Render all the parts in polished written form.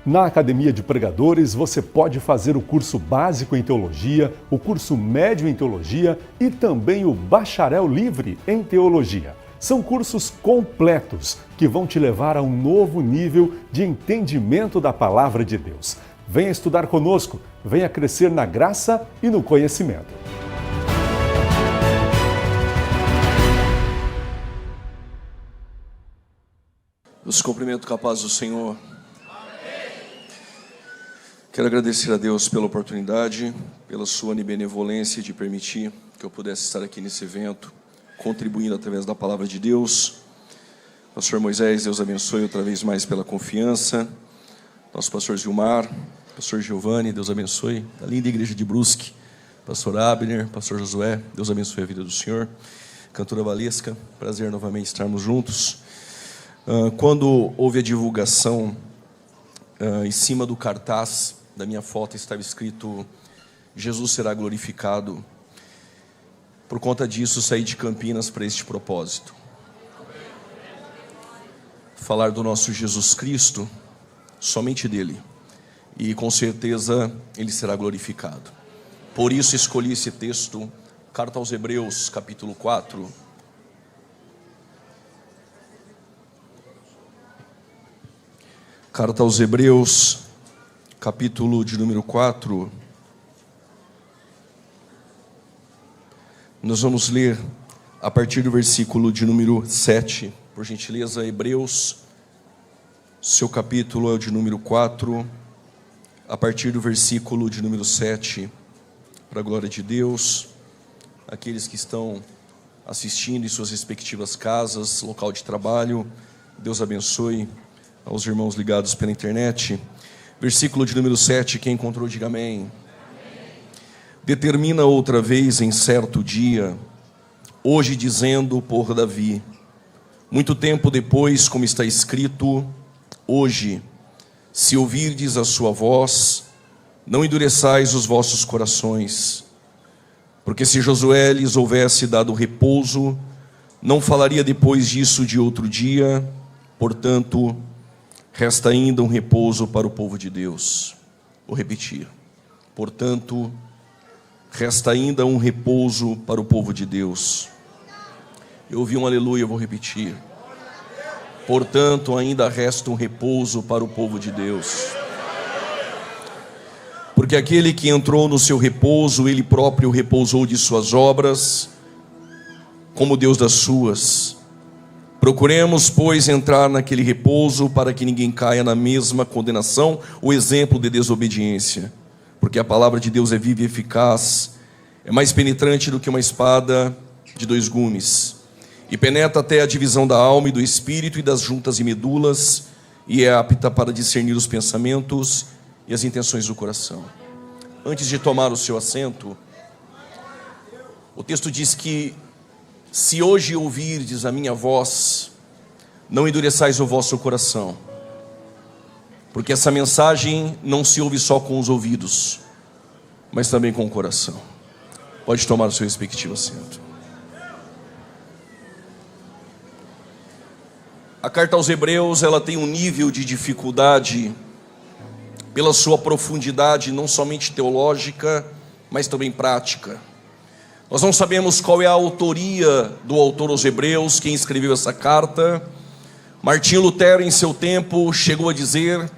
Na Academia de Pregadores, você pode fazer o curso básico em teologia, o curso médio em teologia e também o bacharel livre em teologia. São cursos completos que vão te levar a um novo nível de entendimento da palavra de Deus. Venha estudar conosco, venha crescer na graça e no conhecimento. Eu os cumprimento com a paz do Senhor. Quero agradecer a Deus pela oportunidade, pela sua benevolência de permitir que eu pudesse estar aqui nesse evento, contribuindo através da palavra de Deus. Pastor Moisés, Deus abençoe outra vez mais pela confiança. Nosso pastor Gilmar, pastor Giovanni, Deus abençoe. Da linda igreja de Brusque, pastor Abner, pastor Josué, Deus abençoe a vida do Senhor. Cantora Valesca, prazer novamente estarmos juntos. Quando houve a divulgação, em cima do cartaz da minha foto estava escrito: Jesus será glorificado. Por conta disso, saí de Campinas para este propósito. Falar do nosso Jesus Cristo, somente dele. E com certeza ele será glorificado. Por isso escolhi esse texto, Carta aos Hebreus, capítulo 4. Carta aos Hebreus, capítulo de número 4. Nós vamos ler a partir do versículo de número 7. Por gentileza, Hebreus, seu capítulo é o de número 4, a partir do versículo de número 7. Para a glória de Deus, aqueles que estão assistindo em suas respectivas casas, local de trabalho, Deus abençoe. Aos irmãos ligados pela internet, versículo de número 7, quem encontrou, diga amém. Determina outra vez em certo dia, hoje dizendo por Davi, muito tempo depois, como está escrito, hoje, se ouvirdes a sua voz, não endureçais os vossos corações, porque se Josué lhes houvesse dado repouso, não falaria depois disso de outro dia, portanto, resta ainda um repouso para o povo de Deus. Vou repetir. Portanto, resta ainda um repouso para o povo de Deus. Eu ouvi um aleluia, vou repetir. Portanto, ainda resta um repouso para o povo de Deus. Porque aquele que entrou no seu repouso, ele próprio repousou de suas obras, como Deus das suas. Procuremos, pois, entrar naquele repouso para que ninguém caia na mesma condenação ou exemplo de desobediência. Porque a palavra de Deus é viva e eficaz, é mais penetrante do que uma espada de dois gumes, e penetra até a divisão da alma e do espírito e das juntas e medulas, e é apta para discernir os pensamentos e as intenções do coração. Antes de tomar o seu assento, o texto diz que se hoje ouvirdes a minha voz, não endureçais o vosso coração, porque essa mensagem não se ouve só com os ouvidos, mas também com o coração. Pode tomar o seu respectivo assento. A carta aos Hebreus, ela tem um nível de dificuldade pela sua profundidade, não somente teológica, mas também prática. Nós não sabemos qual é a autoria do autor aos Hebreus, quem escreveu essa carta. Martinho Lutero, em seu tempo, chegou a dizer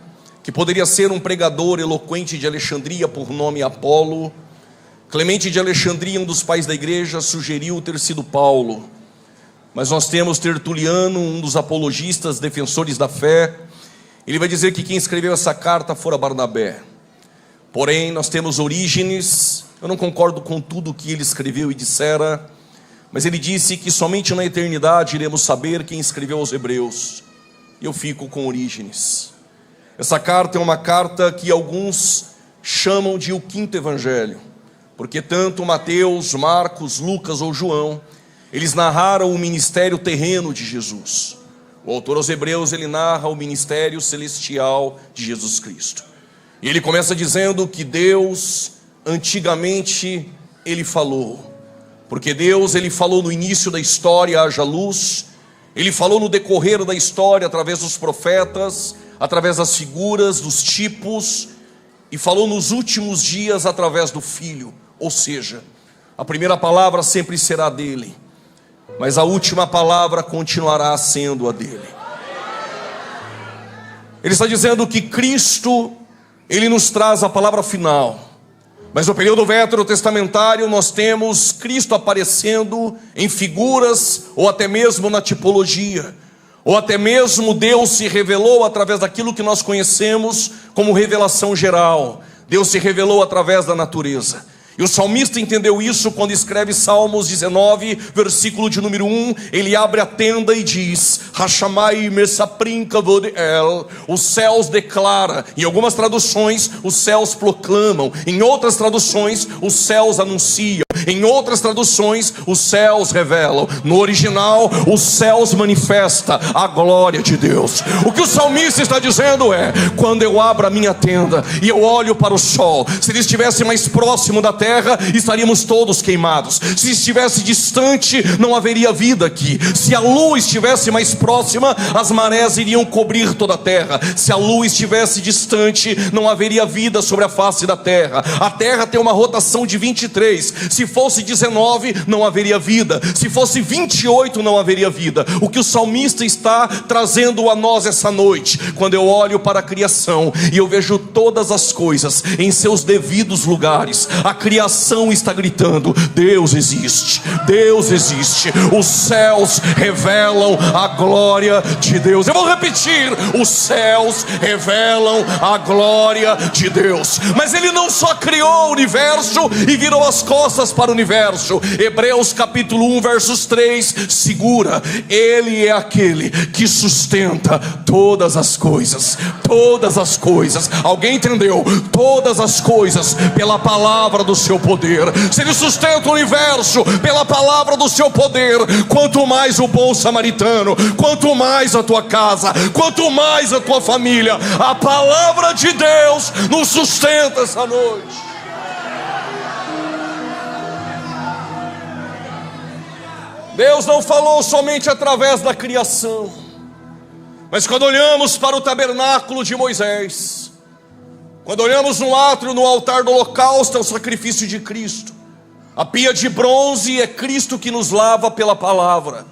que poderia ser um pregador eloquente de Alexandria, por nome Apolo. Clemente de Alexandria, um dos pais da igreja, sugeriu ter sido Paulo. Mas nós temos Tertuliano, um dos apologistas, defensores da fé. Ele vai dizer que quem escreveu essa carta fora Barnabé. Porém, nós temos Orígenes. Eu não concordo com tudo que ele escreveu e dissera, mas ele disse que somente na eternidade iremos saber quem escreveu aos Hebreus. Eu fico com Orígenes. Essa carta é uma carta que alguns chamam de o quinto evangelho, porque tanto Mateus, Marcos, Lucas ou João, eles narraram o ministério terreno de Jesus. O autor aos Hebreus, ele narra o ministério celestial de Jesus Cristo. E ele começa dizendo que Deus, antigamente, ele falou. Porque Deus, ele falou no início da história, haja luz. Ele falou no decorrer da história, através dos profetas, através das figuras, dos tipos, e falou nos últimos dias através do Filho. Ou seja, a primeira palavra sempre será dele, mas a última palavra continuará sendo a dele. Ele está dizendo que Cristo, ele nos traz a palavra final. Mas no período veterotestamentário nós temos Cristo aparecendo em figuras, ou até mesmo na tipologia, ou até mesmo Deus se revelou através daquilo que nós conhecemos como revelação geral. Deus se revelou através da natureza. E o salmista entendeu isso quando escreve Salmos 19, versículo de número 1. Ele abre a tenda e diz: Hashamai mesaprim kavod el. Os céus declaram. Em algumas traduções, os céus proclamam. Em outras traduções, os céus anunciam. Em outras traduções, os céus revelam. No original, os céus manifestam a glória de Deus. O que o salmista está dizendo é: quando eu abro a minha tenda e eu olho para o sol, se ele estivesse mais próximo da terra, estaríamos todos queimados. Se estivesse distante, não haveria vida aqui. Se a lua estivesse mais próxima, as marés iriam cobrir toda a terra. Se a lua estivesse distante, não haveria vida sobre a face da terra. A terra tem uma rotação de 23. Se fosse 19, não haveria vida. Se fosse 28, não haveria vida. O que o salmista está trazendo a nós essa noite, quando eu olho para a criação e eu vejo todas as coisas em seus devidos lugares, a criação está gritando: Deus existe, Deus existe. Os céus revelam a glória de Deus. Eu vou repetir: os céus revelam a glória de Deus. Mas ele não só criou o universo e virou as costas para o universo. Hebreus capítulo 1 versos 3 segura: ele é aquele que sustenta todas as coisas. Todas as coisas. Alguém entendeu? Todas as coisas pela palavra do seu poder. Se ele sustenta o universo pela palavra do seu poder, quanto mais o bom samaritano, quanto mais a tua casa, quanto mais a tua família. A palavra de Deus nos sustenta essa noite. Deus não falou somente através da criação, mas quando olhamos para o tabernáculo de Moisés, quando olhamos no átrio, no altar do holocausto, é o sacrifício de Cristo. A pia de bronze é Cristo que nos lava pela palavra.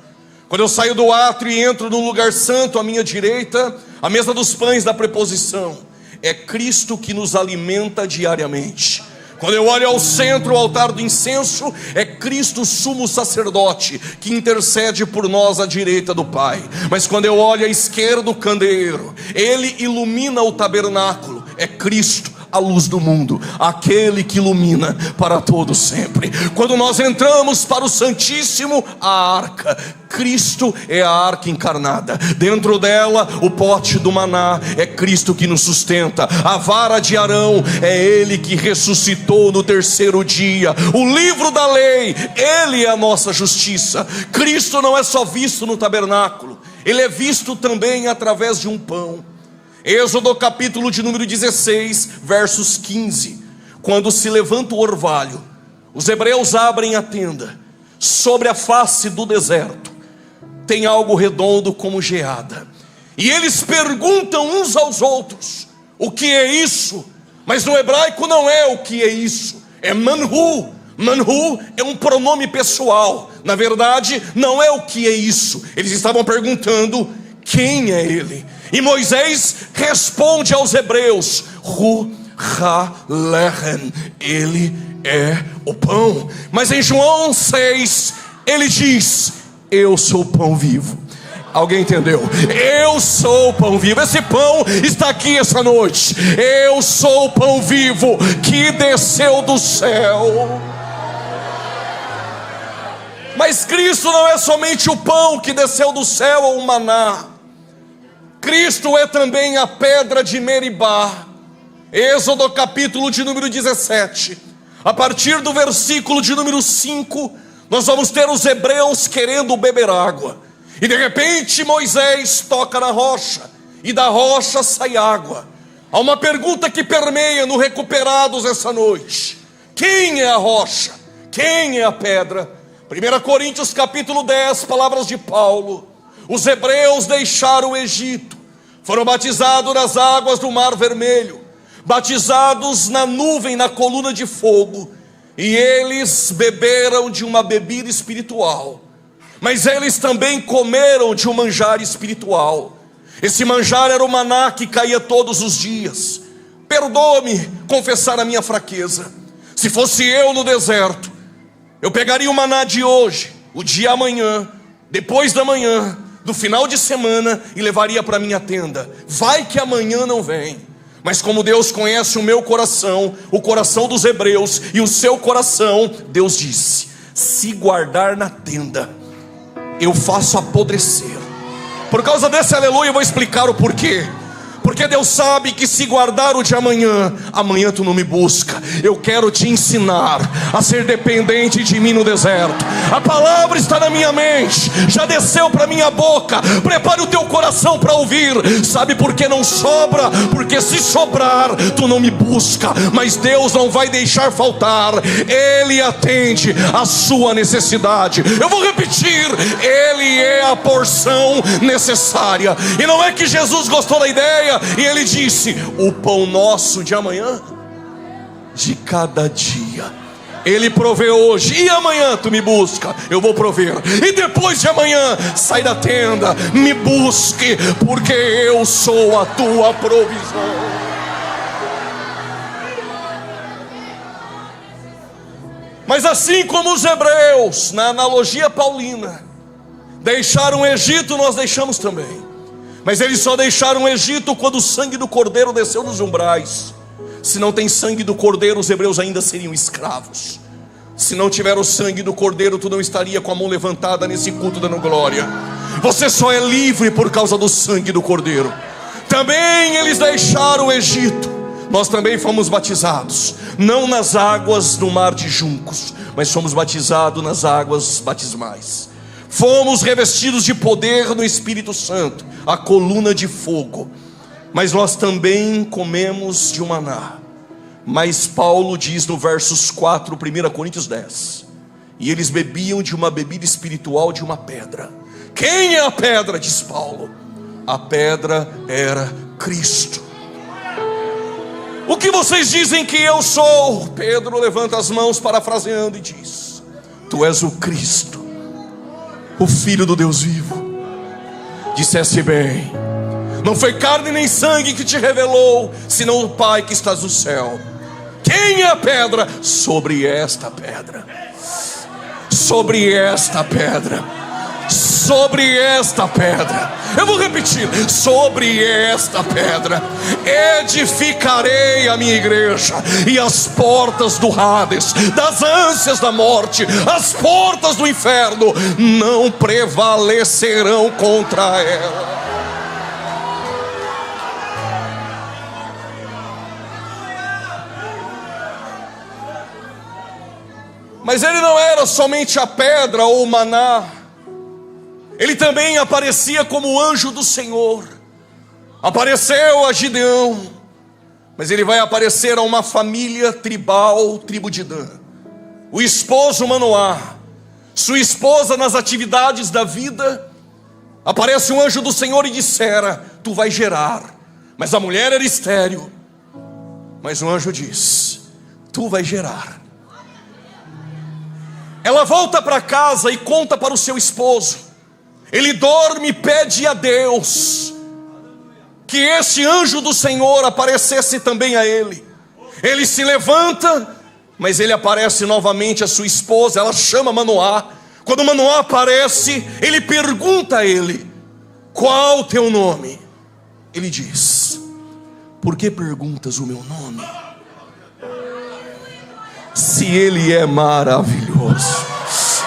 Quando eu saio do átrio e entro no lugar santo à minha direita, a mesa dos pães da preposição, é Cristo que nos alimenta diariamente. Quando eu olho ao centro, o altar do incenso, é Cristo sumo sacerdote, que intercede por nós à direita do Pai. Mas quando eu olho à esquerda, o candeeiro, ele ilumina o tabernáculo, é Cristo, a luz do mundo, aquele que ilumina para todo sempre. Quando nós entramos para o Santíssimo, a arca, Cristo é a arca encarnada. Dentro dela, o pote do maná, é Cristo que nos sustenta. A vara de Arão, é Ele que ressuscitou no terceiro dia. O livro da lei, Ele é a nossa justiça. Cristo não é só visto no tabernáculo, Ele é visto também através de um pão. Êxodo capítulo de número 16, versos 15. Quando se levanta o orvalho, os hebreus abrem a tenda. Sobre a face do deserto tem algo redondo como geada, e eles perguntam uns aos outros: o que é isso? Mas no hebraico não é o que é isso, é manhu. Manhu é um pronome pessoal. Na verdade, não é o que é isso. Eles estavam perguntando: quem é ele? E Moisés responde aos hebreus: Hu ha lechem, ele é o pão. Mas em João 6, ele diz: eu sou o pão vivo. Alguém entendeu? Eu sou o pão vivo. Esse pão está aqui essa noite. Eu sou o pão vivo que desceu do céu. Mas Cristo não é somente o pão que desceu do céu ou o maná. Cristo é também a pedra de Meribá. Êxodo capítulo de número 17. A partir do versículo de número 5, nós vamos ter os hebreus querendo beber água. E de repente Moisés toca na rocha, e da rocha sai água. Há uma pergunta que permeia no Recuperados essa noite: quem é a rocha? Quem é a pedra? 1 Coríntios capítulo 10, palavras de Paulo: os hebreus deixaram o Egito, foram batizados nas águas do Mar Vermelho, batizados na nuvem, na coluna de fogo, e eles beberam de uma bebida espiritual, mas eles também comeram de um manjar espiritual. Esse manjar era o maná que caía todos os dias. Perdoa-me confessar a minha fraqueza. Se fosse eu no deserto, eu pegaria o maná de hoje, o dia amanhã, depois da manhã, do final de semana, e levaria para minha tenda. Vai que amanhã não vem. Mas como Deus conhece o meu coração, o coração dos hebreus e o seu coração, Deus disse: se guardar na tenda, eu faço apodrecer. Por causa desse aleluia eu vou explicar o porquê. Porque Deus sabe que se guardar o de amanhã, amanhã tu não me busca. Eu quero te ensinar a ser dependente de mim no deserto. A palavra está na minha mente, já desceu para minha boca. Prepare o teu coração para ouvir. Sabe por que não sobra? Porque se sobrar, tu não me busca. Mas Deus não vai deixar faltar. Ele atende a sua necessidade. Eu vou repetir: Ele é a porção necessária. E não é que Jesus gostou da ideia e Ele disse: o pão nosso de amanhã, de cada dia, Ele provê hoje. E amanhã tu me busca, eu vou prover. E depois de amanhã, sai da tenda, me busque, porque eu sou a tua provisão. Mas assim como os hebreus, na analogia paulina, deixaram o Egito, nós deixamos também. Mas eles só deixaram o Egito quando o sangue do cordeiro desceu nos umbrais. Se não tem sangue do cordeiro, os hebreus ainda seriam escravos. Se não tiver o sangue do cordeiro, tu não estaria com a mão levantada nesse culto dando glória. Você só é livre por causa do sangue do cordeiro. Também eles deixaram o Egito. Nós também fomos batizados, não nas águas do mar de juncos, mas fomos batizados nas águas batismais. Fomos revestidos de poder no Espírito Santo, a coluna de fogo. Mas nós também comemos de um maná. Mas Paulo diz no versos 4, 1 Coríntios 10: e eles bebiam de uma bebida espiritual, de uma pedra. Quem é a pedra? Diz Paulo. A pedra era Cristo. O que vocês dizem que eu sou? Pedro levanta as mãos parafraseando e diz: tu és o Cristo, o Filho do Deus vivo. Disseste bem, não foi carne nem sangue que te revelou, senão o Pai que estás no céu. Quem é a pedra? Sobre esta pedra, sobre esta pedra, sobre esta pedra. Eu vou repetir: sobre esta pedra edificarei a minha igreja, e as portas do Hades, das ânsias da morte, as portas do inferno não prevalecerão contra ela. Mas ele não era somente a pedra ou o maná. Ele também aparecia como anjo do Senhor. Apareceu a Gideão, mas ele vai aparecer a uma família tribal, tribo de Dan. O esposo Manoá, sua esposa nas atividades da vida. Aparece um anjo do Senhor e dissera: tu vais gerar. Mas a mulher era estéril. Mas o anjo diz: tu vais gerar. Ela volta para casa e conta para o seu esposo. Ele dorme e pede a Deus que esse anjo do Senhor aparecesse também a ele. Ele se levanta, mas ele aparece novamente a sua esposa. Ela chama Manoá. Quando Manoá aparece, ele pergunta a ele: qual o teu nome? Ele diz: por que perguntas o meu nome? Se ele é maravilhoso.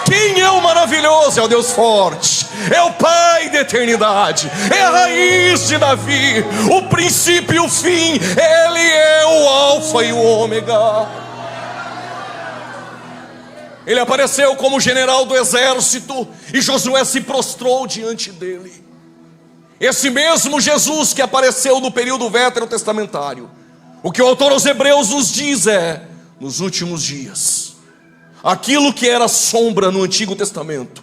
Quem é o maravilhoso? É o Deus forte, é o Pai da eternidade, é a raiz de Davi, o princípio e o fim. Ele é o alfa e o ômega. Ele apareceu como general do exército e Josué se prostrou diante dele. Esse mesmo Jesus que apareceu no período veterotestamentário. O que o autor aos Hebreus nos diz é: nos últimos dias, aquilo que era sombra no Antigo Testamento,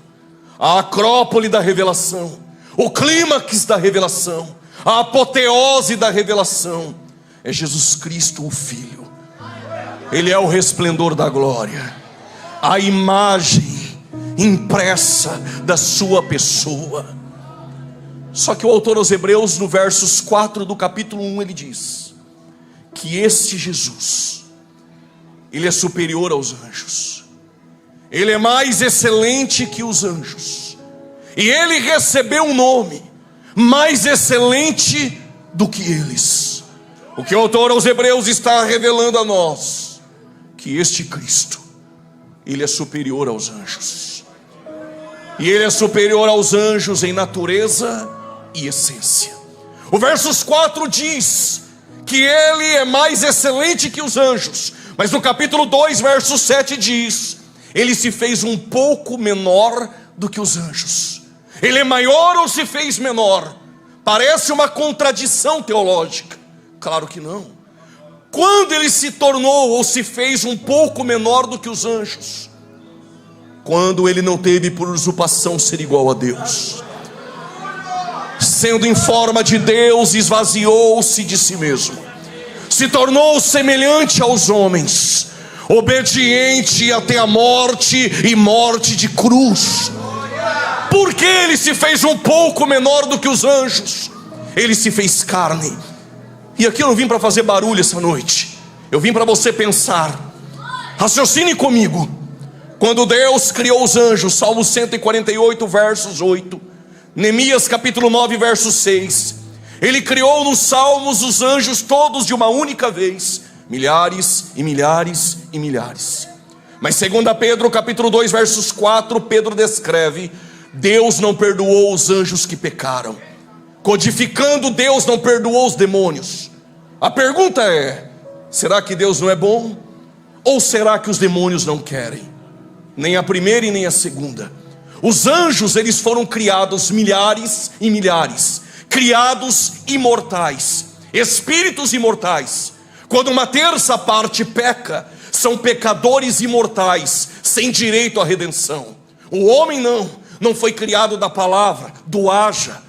a acrópole da revelação, o clímax da revelação, A apoteose da revelação é Jesus Cristo, o Filho. Ele é o resplendor da glória, a imagem impressa da sua pessoa. Só que o autor aos Hebreus, no versos 4 do capítulo 1, ele diz que este Jesus, ele é superior aos anjos, ele é mais excelente que os anjos, e ele recebeu um nome mais excelente do que eles. O que o autor aos Hebreus está revelando a nós, que este Cristo, ele é superior aos anjos, e ele é superior aos anjos em natureza e essência. O versos 4 diz que ele é mais excelente que os anjos, mas no capítulo 2, verso 7 diz: ele se fez um pouco menor do que os anjos. Ele é maior ou se fez menor? Parece uma contradição teológica. Claro que não. Quando ele se tornou ou se fez um pouco menor do que os anjos? Quando ele não teve por usurpação ser igual a Deus. Sendo em forma de Deus, esvaziou-se de si mesmo, se tornou semelhante aos homens, obediente até a morte e morte de cruz. Por que ele se fez um pouco menor do que os anjos? Ele se fez carne. E aqui eu não vim para fazer barulho essa noite, eu vim para você pensar. Raciocine comigo. Quando Deus criou os anjos, Salmo 148, versos 8, Neemias capítulo 9, verso 6, ele criou nos salmos os anjos todos de uma única vez, milhares e milhares e milhares. Mas segundo Pedro capítulo 2, versos 4, Pedro descreve: Deus não perdoou os anjos que pecaram. Codificando, Deus não perdoou os demônios. A pergunta é: será que Deus não é bom? Ou será que os demônios não querem? Nem a primeira e nem a segunda. Os anjos, eles foram criados milhares e milhares, criados imortais, espíritos imortais. Quando uma terça parte peca, são pecadores imortais, sem direito à redenção. O homem não foi criado da palavra, do haja.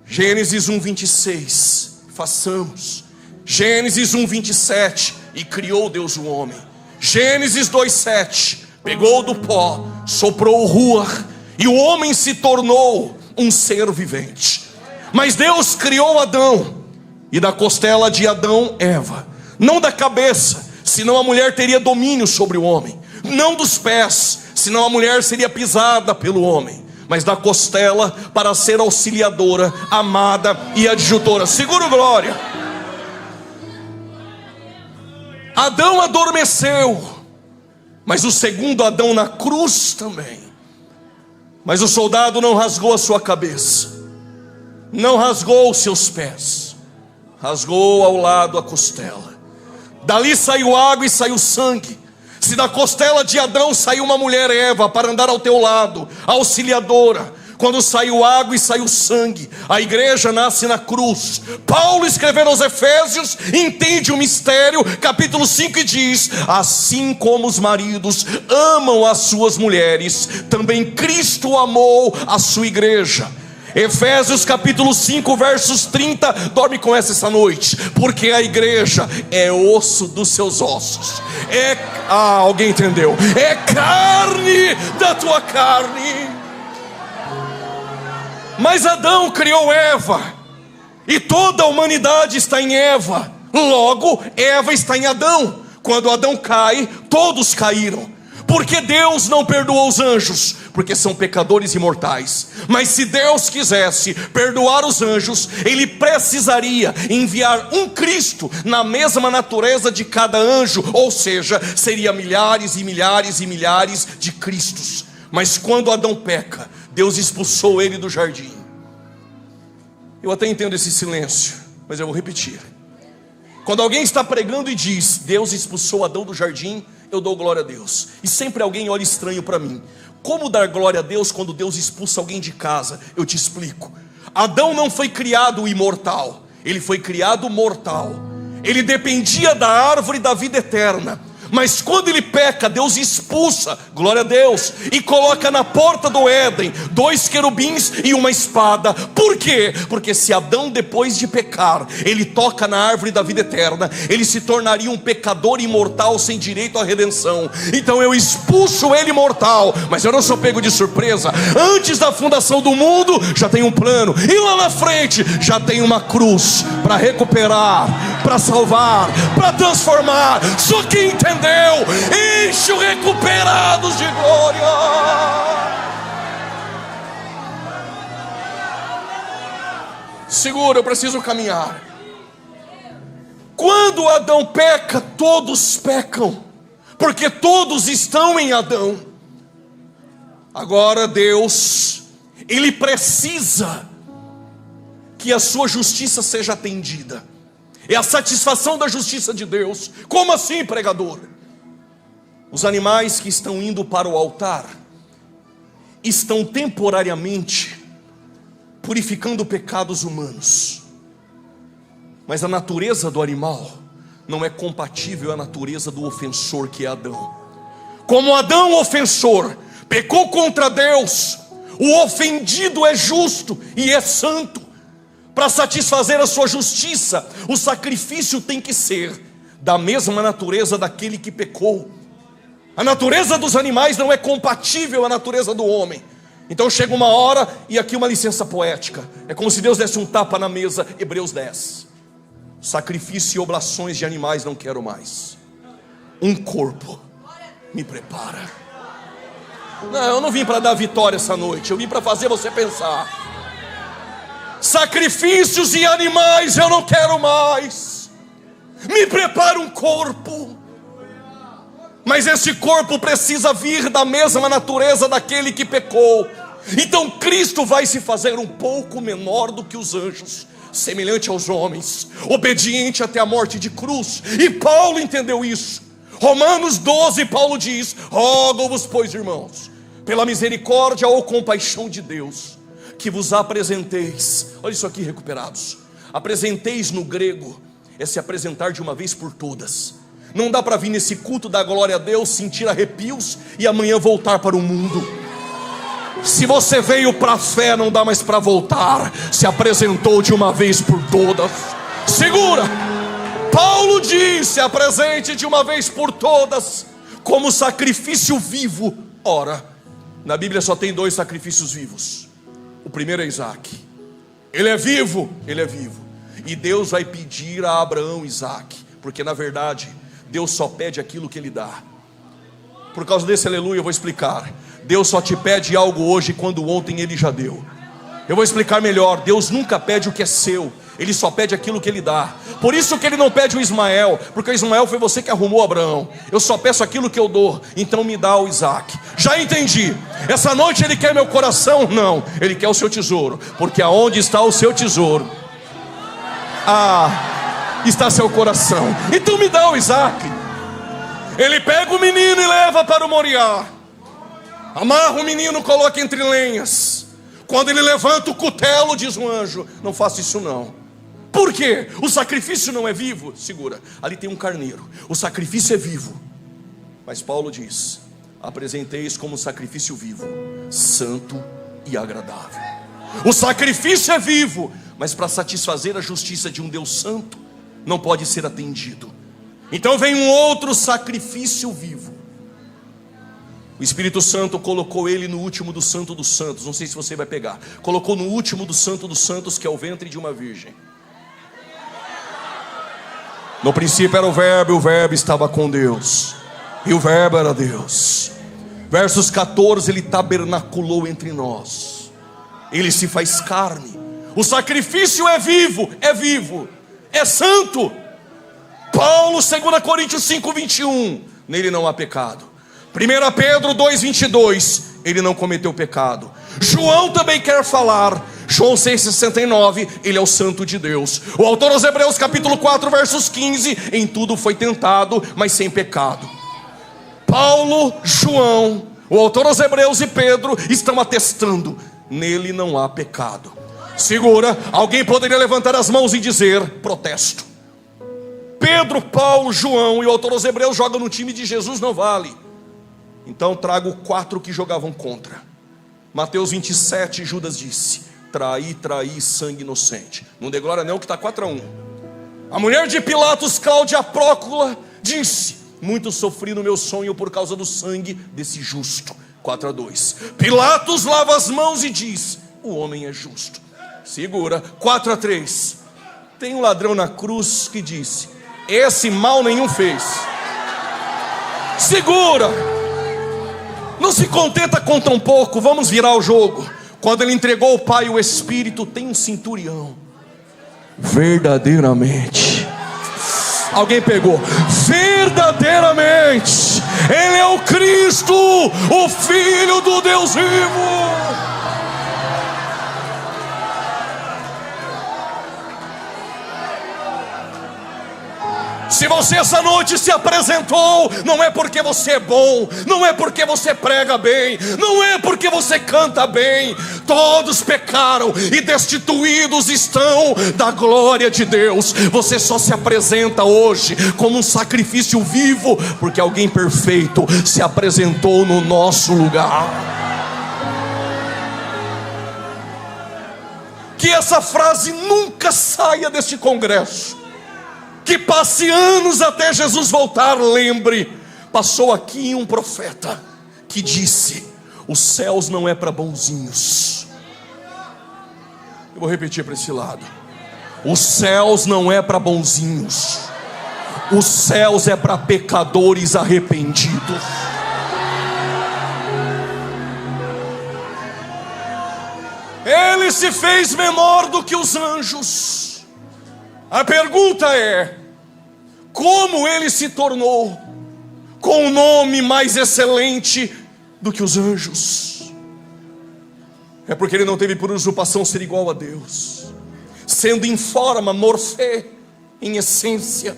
Gênesis 1:26, façamos. Gênesis 1:27, e criou Deus o homem. Gênesis 2:7, pegou do pó, soprou o ruach, e o homem se tornou um ser vivente. Mas Deus criou Adão, e da costela de Adão, Eva. Não da cabeça, senão a mulher teria domínio sobre o homem. Não dos pés, senão a mulher seria pisada pelo homem. Mas da costela, para ser auxiliadora, amada e adjutora. Seguro glória. Adão adormeceu, mas o segundo Adão na cruz também. Mas o soldado não rasgou a sua cabeça, não rasgou os seus pés, rasgou ao lado a costela. Dali saiu água e saiu sangue. Se da costela de Adão saiu uma mulher, Eva, para andar ao teu lado, auxiliadora, quando saiu água e saiu sangue, a igreja nasce na cruz. Paulo, escrevendo aos Efésios, entende o mistério, capítulo 5, e diz: assim como os maridos amam as suas mulheres, também Cristo amou a sua igreja. Efésios capítulo 5, versos 30, dorme com essa noite, porque a igreja é osso dos seus ossos, alguém entendeu? É carne da tua carne. Mas Adão criou Eva, e toda a humanidade está em Eva. Logo, Eva está em Adão. Quando Adão cai, todos caíram. Porque Deus não perdoou os anjos? Porque são pecadores imortais. Mas se Deus quisesse perdoar os anjos, Ele precisaria enviar um Cristo na mesma natureza de cada anjo. Ou seja, seria milhares e milhares e milhares de Cristos. Mas quando Adão peca, Deus expulsou ele do jardim. Eu até entendo esse silêncio, mas eu vou repetir. Quando alguém está pregando e diz: Deus expulsou Adão do jardim, eu dou glória a Deus. E sempre alguém olha estranho para mim. Como dar glória a Deus quando Deus expulsa alguém de casa? Eu te explico. Adão não foi criado imortal, ele foi criado mortal. Ele dependia da árvore da vida eterna, Mas quando ele peca, Deus expulsa, glória a Deus, e coloca na porta do Éden 2 querubins e uma espada. Por quê? Porque se Adão, depois de pecar, ele toca na árvore da vida eterna, ele se tornaria um pecador imortal sem direito à redenção. Então eu expulso ele mortal, mas eu não sou pego de surpresa. Antes da fundação do mundo já tem um plano, e lá na frente já tem uma cruz para recuperar, para salvar, para transformar. Só quem entendeu, enche o recuperados de glória. Segura, eu preciso caminhar. Quando Adão peca, todos pecam, porque todos estão em Adão. Agora Deus, Ele precisa que a sua justiça seja atendida. É a satisfação da justiça de Deus. Como assim, pregador? Os animais que estão indo para o altar estão temporariamente purificando pecados humanos, mas a natureza do animal não é compatível à natureza do ofensor, que é Adão. Como Adão, ofensor, pecou contra Deus, o ofendido é justo e é santo. Para satisfazer a sua justiça, o sacrifício tem que ser da mesma natureza daquele que pecou. A natureza dos animais não é compatível à natureza do homem. Então chega uma hora, e aqui uma licença poética, é como se Deus desse um tapa na mesa. Hebreus 10: sacrifício e oblações de animais não quero mais, um corpo me prepara. Não, eu não vim para dar vitória essa noite, eu vim para fazer você pensar. Sacrifícios e animais eu não quero mais, me prepara um corpo. Mas esse corpo precisa vir da mesma natureza daquele que pecou. Então Cristo vai se fazer um pouco menor do que os anjos, semelhante aos homens, obediente até a morte de cruz. E Paulo entendeu isso. Romanos 12, Paulo diz: rogo-vos, pois, irmãos, pela misericórdia ou compaixão de Deus, que vos apresenteis. Olha isso aqui, recuperados. Apresenteis no grego é se apresentar de uma vez por todas. Não dá para vir nesse culto da glória a Deus, sentir arrepios e amanhã voltar para o mundo. Se você veio para a fé, não dá mais para voltar. Se apresentou de uma vez por todas. Segura. Paulo diz: se apresente de uma vez por todas como sacrifício vivo. Ora, na Bíblia só tem 2 sacrifícios vivos. O primeiro é Isaac. Ele é vivo, ele é vivo. E Deus vai pedir a Abraão Isaac, porque na verdade Deus só pede aquilo que Ele dá. Por causa desse aleluia eu vou explicar. Deus só te pede algo hoje quando ontem Ele já deu. Eu vou explicar melhor. Deus nunca pede o que é seu, Ele só pede aquilo que Ele dá. Por isso que Ele não pede o Ismael, porque o Ismael foi você que arrumou Abraão. Eu só peço aquilo que eu dou, então me dá o Isaac. Já entendi. Essa noite Ele quer meu coração? Não, Ele quer o seu tesouro, porque aonde está o seu tesouro, está seu coração. Então me dá o Isaac. Ele pega o menino e leva para o Moriá, amarra o menino, coloca entre lenhas. Quando ele levanta o cutelo, diz um anjo: não faça isso não. Por quê? O sacrifício não é vivo. Segura, ali tem um carneiro. O sacrifício é vivo, mas Paulo diz: apresenteis como sacrifício vivo, santo e agradável. O sacrifício é vivo, mas para satisfazer a justiça de um Deus santo, não pode ser atendido. Então vem um outro sacrifício vivo. O Espírito Santo colocou ele no último do Santo dos Santos. Não sei se você vai pegar. Colocou no último do Santo dos Santos, que é o ventre de uma virgem. No princípio era o Verbo, e o Verbo estava com Deus, e o Verbo era Deus. Versos 14: ele tabernaculou entre nós, ele se faz carne. O sacrifício é vivo, é santo. Paulo, 2 Coríntios 5:21, nele não há pecado. 1 Pedro 2:22, ele não cometeu pecado. João também quer falar, João 6,69, ele é o santo de Deus. O autor aos Hebreus capítulo 4 versos 15, em tudo foi tentado, mas sem pecado. Paulo, João, o autor aos Hebreus e Pedro estão atestando, nele não há pecado. Segura, alguém poderia levantar as mãos e dizer: protesto. Pedro, Paulo, João e o autor aos Hebreus jogam no time de Jesus, não vale. Então trago 4 que jogavam contra. Mateus 27, Judas disse: traí, sangue inocente. Não dê glória não, que está 4-1. A mulher de Pilatos, Cláudia Prócula, disse: muito sofri no meu sonho por causa do sangue desse justo. 4-2. Pilatos lava as mãos e diz: o homem é justo. Segura. 4-3. Tem um ladrão na cruz que disse: esse mal nenhum fez. Segura. Não se contenta com tão pouco, vamos virar o jogo. Quando ele entregou o Pai e o Espírito, tem um centurião. Verdadeiramente. Alguém pegou. Verdadeiramente, Ele é o Cristo, o Filho do Deus vivo. Se você essa noite se apresentou, não é porque você é bom, não é porque você prega bem, não é porque você canta bem. Todos pecaram e destituídos estão da glória de Deus. Você só se apresenta hoje como um sacrifício vivo porque alguém perfeito se apresentou no nosso lugar. Que essa frase nunca saia deste congresso. Que passe anos até Jesus voltar. Lembre, passou aqui um profeta que disse: os céus não é para bonzinhos. Eu vou repetir para esse lado: os céus não é para bonzinhos, os céus é para pecadores arrependidos. Ele se fez menor do que os anjos. A pergunta é: como ele se tornou com um nome mais excelente do que os anjos? É porque ele não teve por usurpação ser igual a Deus, sendo em forma, morfé, em essência.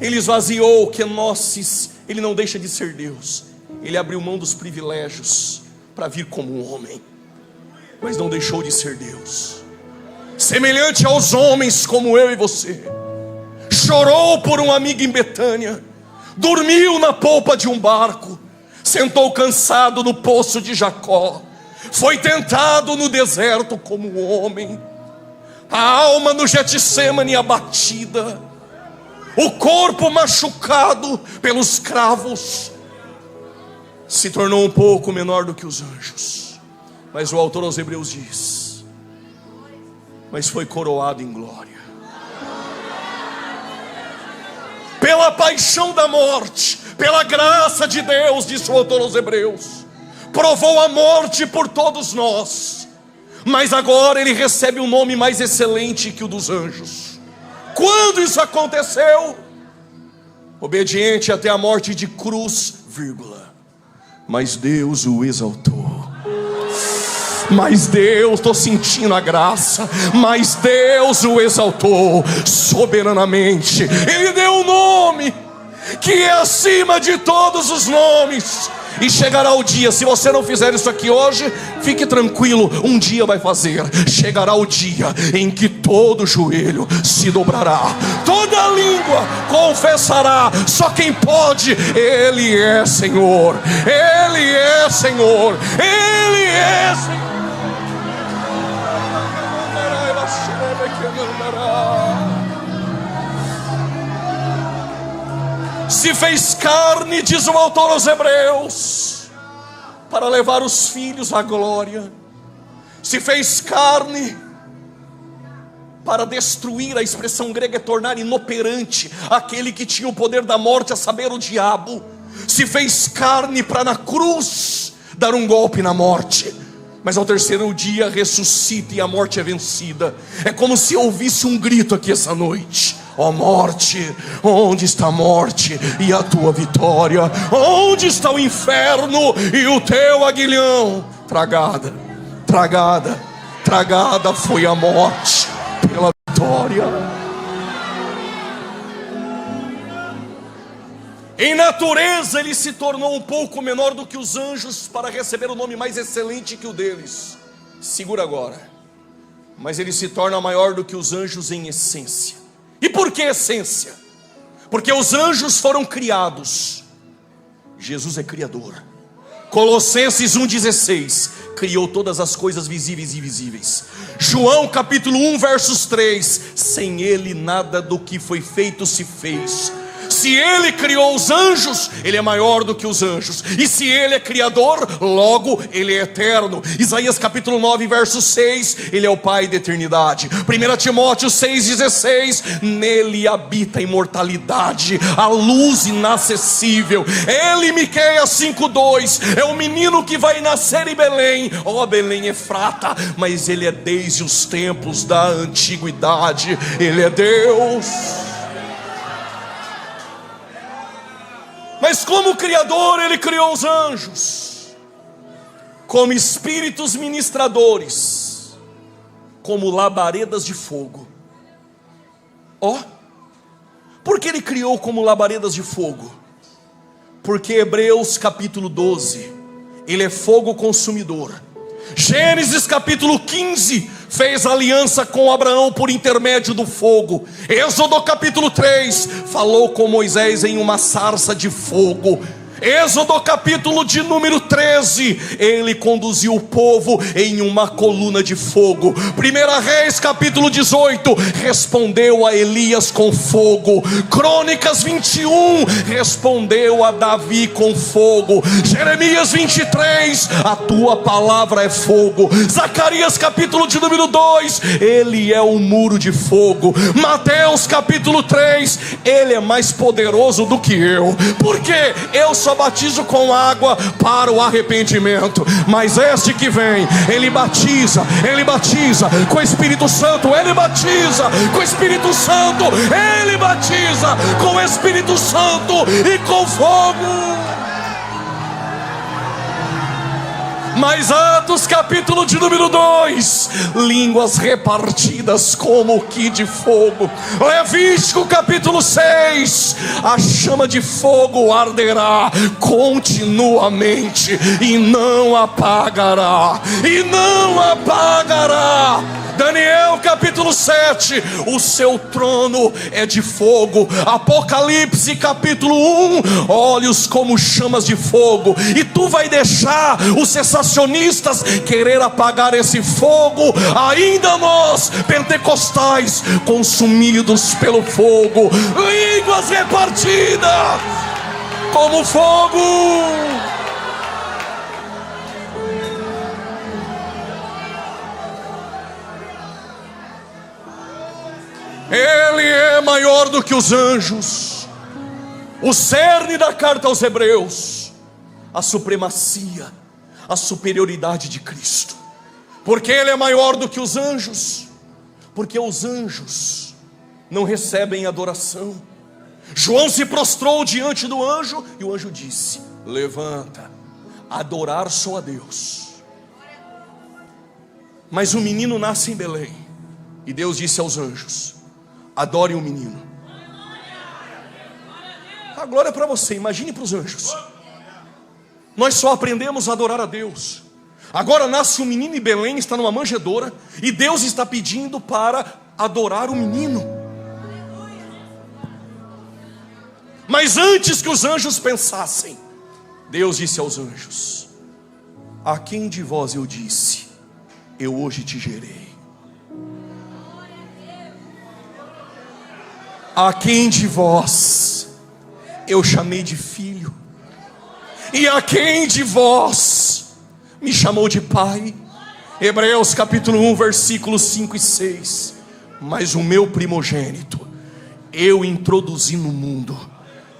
Ele esvaziou o kenosis. Ele não deixa de ser Deus. Ele abriu mão dos privilégios para vir como um homem, mas não deixou de ser Deus. Semelhante aos homens como eu e você. Chorou por um amigo em Betânia, dormiu na polpa de um barco, sentou cansado no poço de Jacó, foi tentado no deserto como homem, a alma no Getsêmani abatida, o corpo machucado pelos cravos, se tornou um pouco menor do que os anjos. Mas o autor aos Hebreus diz: mas foi coroado em glória. Pela paixão da morte, pela graça de Deus, disse o autor aos Hebreus, provou a morte por todos nós, mas agora ele recebe um nome mais excelente que o dos anjos. Quando isso aconteceu? Obediente até a morte de cruz, vírgula, mas Deus o exaltou. Mas Deus, estou sentindo a graça, mas Deus o exaltou soberanamente. Ele deu um nome que é acima de todos os nomes. E chegará o dia, se você não fizer isso aqui hoje, fique tranquilo, um dia vai fazer. Chegará o dia em que todo joelho se dobrará, toda língua confessará. Só quem pode, Ele é Senhor, Ele é Senhor, Ele é Senhor. Se fez carne, diz o autor aos Hebreus, para levar os filhos à glória. Se fez carne para destruir, a expressão grega é tornar inoperante aquele que tinha o poder da morte, a saber, o diabo. Se fez carne para na cruz dar um golpe na morte, mas ao terceiro dia ressuscita e a morte é vencida. É como se eu ouvisse um grito aqui essa noite: ó morte, onde está a morte e a tua vitória? Onde está o inferno e o teu aguilhão? Tragada, tragada, tragada foi a morte pela vitória. Em natureza ele se tornou um pouco menor do que os anjos para receber o nome mais excelente que o deles. Segura agora. Mas ele se torna maior do que os anjos em essência. E por que essência? Porque os anjos foram criados, Jesus é criador. Colossenses 1,16, criou todas as coisas visíveis e invisíveis. João capítulo 1 versos 3, sem ele nada do que foi feito se fez. Se ele criou os anjos, ele é maior do que os anjos. E se ele é criador, logo ele é eterno. Isaías capítulo 9 verso 6, ele é o Pai da eternidade. 1 Timóteo 6,16, nele habita a imortalidade, a luz inacessível. Ele, Miqueias 5,2, é o menino que vai nascer em Belém. Ó Belém Efrata, mas ele é desde os tempos da antiguidade. Ele é Deus. Mas como Criador, Ele criou os anjos como espíritos ministradores, como labaredas de fogo. Por que Ele criou como labaredas de fogo? Porque Hebreus capítulo 12, Ele é fogo consumidor. Gênesis capítulo 15, fez aliança com Abraão por intermédio do fogo. Êxodo capítulo 3, falou com Moisés em uma sarça de fogo. Êxodo capítulo de número 13, ele conduziu o povo em uma coluna de fogo. 1 Reis capítulo 18, respondeu a Elias com fogo. Crônicas 21, respondeu a Davi com fogo. Jeremias 23, a tua palavra é fogo. Zacarias capítulo de número 2, ele é um muro de fogo. Mateus capítulo 3, ele é mais poderoso do que eu. Por quê? Eu só batizo com água para o arrependimento, mas este que vem, ele batiza com o Espírito Santo. Ele batiza com o Espírito Santo, ele batiza com o Espírito Santo e com fogo. Mas Atos capítulo de número 2, línguas repartidas como que de fogo. Levítico capítulo 6, a chama de fogo arderá continuamente e não apagará, Daniel capítulo 7, o seu trono é de fogo. Apocalipse capítulo 1, olhos como chamas de fogo. E tu vai deixar os cessacionistas querer apagar esse fogo? Ainda nós, pentecostais, consumidos pelo fogo, línguas repartidas como fogo. Ele é maior do que os anjos. O cerne da carta aos Hebreus, a supremacia, a superioridade de Cristo. Porque Ele é maior do que os anjos? Porque os anjos não recebem adoração. João se prostrou diante do anjo e o anjo disse: levanta, adorar só a Deus. Mas o menino nasce em Belém, e Deus disse aos anjos: adorem o menino. A glória é para você, imagine para os anjos. Nós só aprendemos a adorar a Deus. Agora nasce um menino em Belém, está numa manjedoura, e Deus está pedindo para adorar o menino. Mas antes que os anjos pensassem, Deus disse aos anjos: a quem de vós eu disse, eu hoje te gerei? A quem de vós eu chamei de filho? E a quem de vós me chamou de pai? Hebreus capítulo 1 versículos 5 e 6. Mas o meu primogênito eu introduzi no mundo.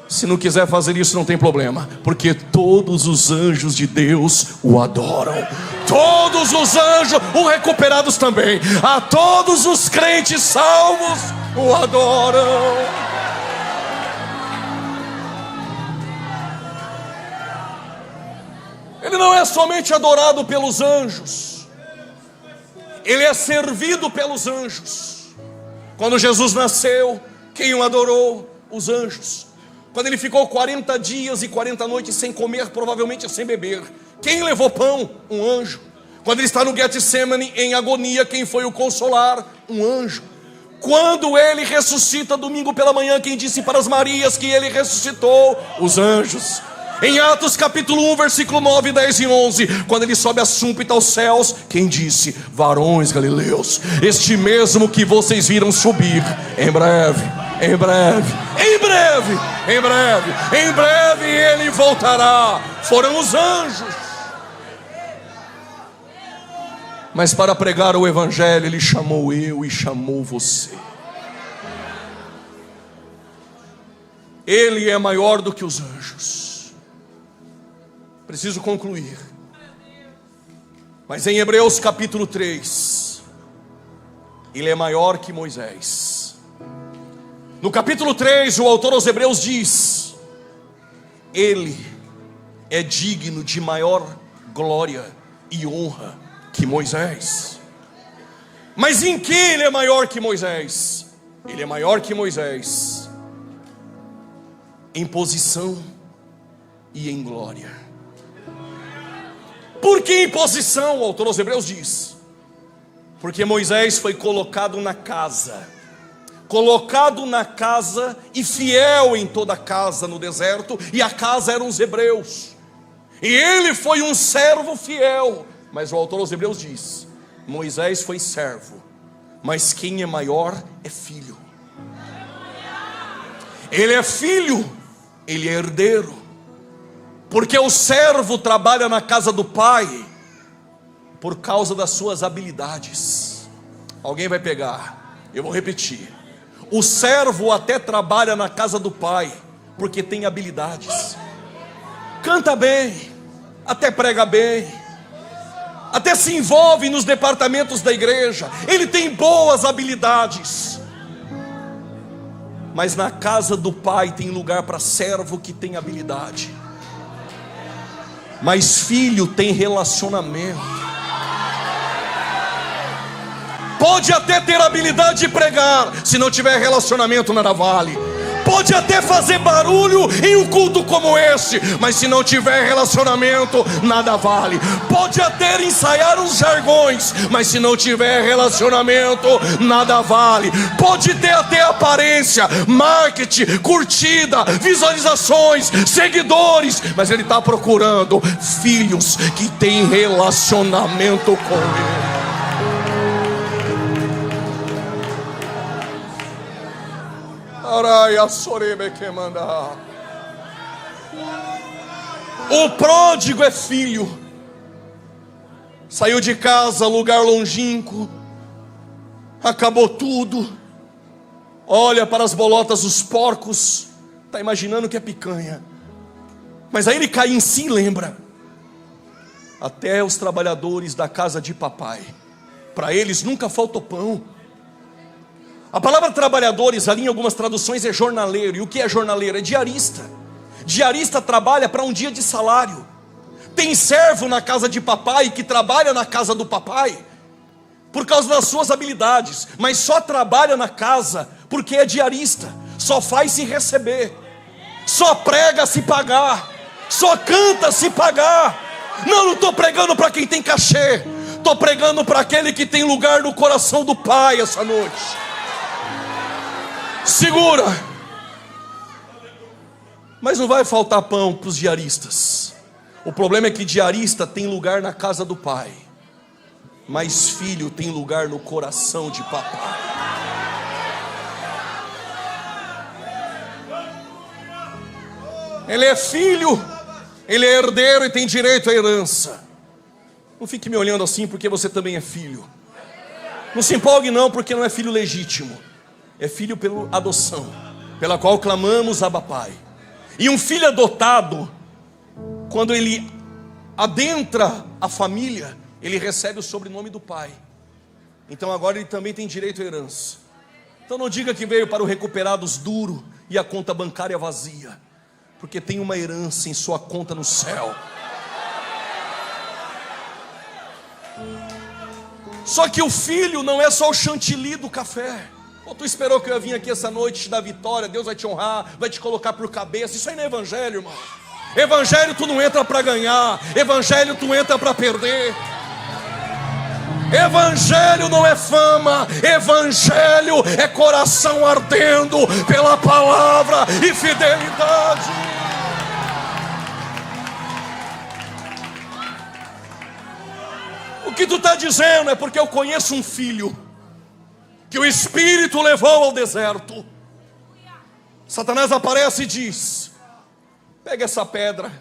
Se não quiser fazer isso, não tem problema, porque todos os anjos de Deus o adoram. Todos os anjos, os recuperados também. A todos os crentes salvos o adoram. Ele não é somente adorado pelos anjos, ele é servido pelos anjos. Quando Jesus nasceu, quem o adorou? Os anjos. Quando ele ficou 40 dias e 40 noites sem comer, provavelmente sem beber, quem levou pão? Um anjo. Quando ele está no Getsemane em agonia, quem foi o consolar? Um anjo. Quando ele ressuscita domingo pela manhã, quem disse para as Marias que ele ressuscitou? Os anjos. Em Atos capítulo 1, versículo 9, 10 e 11, quando ele sobe súmpito aos céus, quem disse? Varões galileus, este mesmo que vocês viram subir, em breve, em breve, em breve, em breve, em breve ele voltará. Foram os anjos. Mas para pregar o evangelho, ele chamou eu e chamou você. Ele é maior do que os anjos. Preciso concluir. Mas em Hebreus capítulo 3, ele é maior que Moisés. No capítulo 3, o autor aos Hebreus diz: ele é digno de maior glória e honra que Moisés. Mas em que ele é maior que Moisés? Ele é maior que Moisés em posição e em glória. Por que em posição? O autor aos Hebreus diz: porque Moisés foi colocado na casa e fiel em toda a casa no deserto, e a casa eram os hebreus, e ele foi um servo fiel. Mas o autor aos Hebreus diz: Moisés foi servo, mas quem é maior é filho. Ele é filho, ele é herdeiro. Porque o servo trabalha na casa do pai por causa das suas habilidades. Alguém vai pegar, eu vou repetir. O servo até trabalha na casa do pai porque tem habilidades. Canta bem, até prega bem, até se envolve nos departamentos da igreja. Ele tem boas habilidades. Mas na casa do pai tem lugar para servo que tem habilidade. Mas filho tem relacionamento. Pode até ter habilidade de pregar, se não tiver relacionamento, nada vale. Pode até fazer barulho em um culto como este, mas se não tiver relacionamento, nada vale. Pode até ensaiar os jargões, mas se não tiver relacionamento, nada vale. Pode ter até aparência, marketing, curtida, visualizações, seguidores, mas ele está procurando filhos que têm relacionamento com ele. O pródigo é filho. Saiu de casa, lugar longínquo, acabou tudo. Olha para as bolotas dos porcos, está imaginando que é picanha. Mas aí ele cai em si e lembra: até os trabalhadores da casa de papai, para eles nunca faltou pão. A palavra trabalhadores ali em algumas traduções é jornaleiro. E o que é jornaleiro? É diarista. Diarista trabalha para um dia de salário. Tem servo na casa de papai que trabalha na casa do papai por causa das suas habilidades, mas só trabalha na casa porque é diarista. Só faz se receber, só prega se pagar, só canta se pagar. Não estou pregando para quem tem cachê, estou pregando para aquele que tem lugar no coração do pai essa noite. Segura. Mas não vai faltar pão para os diaristas. O problema é que diarista tem lugar na casa do pai, mas filho tem lugar no coração de papai. Ele é filho, ele é herdeiro e tem direito à herança. Não fique me olhando assim, porque você também é filho. Não se empolgue não, porque não é filho legítimo. É filho pela adoção, pela qual clamamos Abba Pai. E um filho adotado, quando ele adentra a família, ele recebe o sobrenome do pai. Então agora ele também tem direito à herança. Então não diga que veio para o recuperados duro e a conta bancária vazia, porque tem uma herança em sua conta no céu. Só que o filho não é só o chantilly do café. Ou tu esperou que eu ia vir aqui essa noite te dar vitória, Deus vai te honrar, vai te colocar por cabeça. Isso aí não é evangelho, irmão. Evangelho tu não entra para ganhar, evangelho tu entra para perder. Evangelho não é fama, evangelho é coração ardendo pela palavra e fidelidade. O que tu está dizendo é porque eu conheço um filho que o Espírito levou ao deserto. Satanás aparece e diz: pega essa pedra,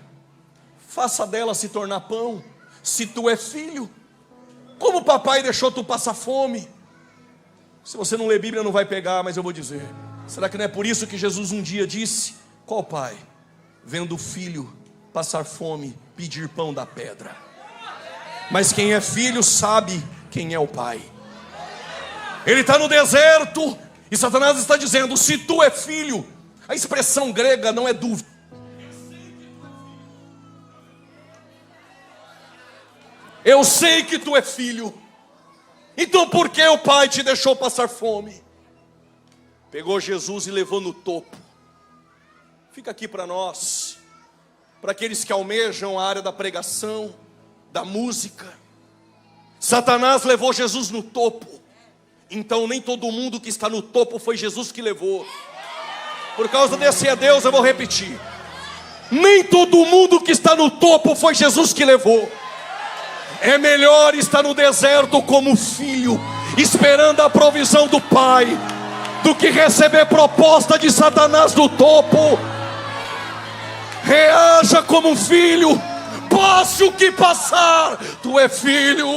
faça dela se tornar pão, se tu é filho. Como o papai deixou tu passar fome? Se você não ler Bíblia não vai pegar, mas eu vou dizer. Será que não é por isso que Jesus um dia disse: qual pai, vendo o filho passar fome, pedir pão da pedra? Mas quem é filho sabe quem é o pai. Ele está no deserto e Satanás está dizendo: se tu é filho. A expressão grega não é dúvida. Eu sei que tu é filho. Então por que o pai te deixou passar fome? Pegou Jesus e levou no topo. Fica aqui para nós, para aqueles que almejam a área da pregação, da música. Satanás levou Jesus no topo. Então nem todo mundo que está no topo foi Jesus que levou. Por causa desse é Deus, eu vou repetir. Nem todo mundo que está no topo foi Jesus que levou. É melhor estar no deserto como filho, esperando a provisão do Pai, do que receber proposta de Satanás do topo. Reaja como um filho, passe o que passar, tu é filho.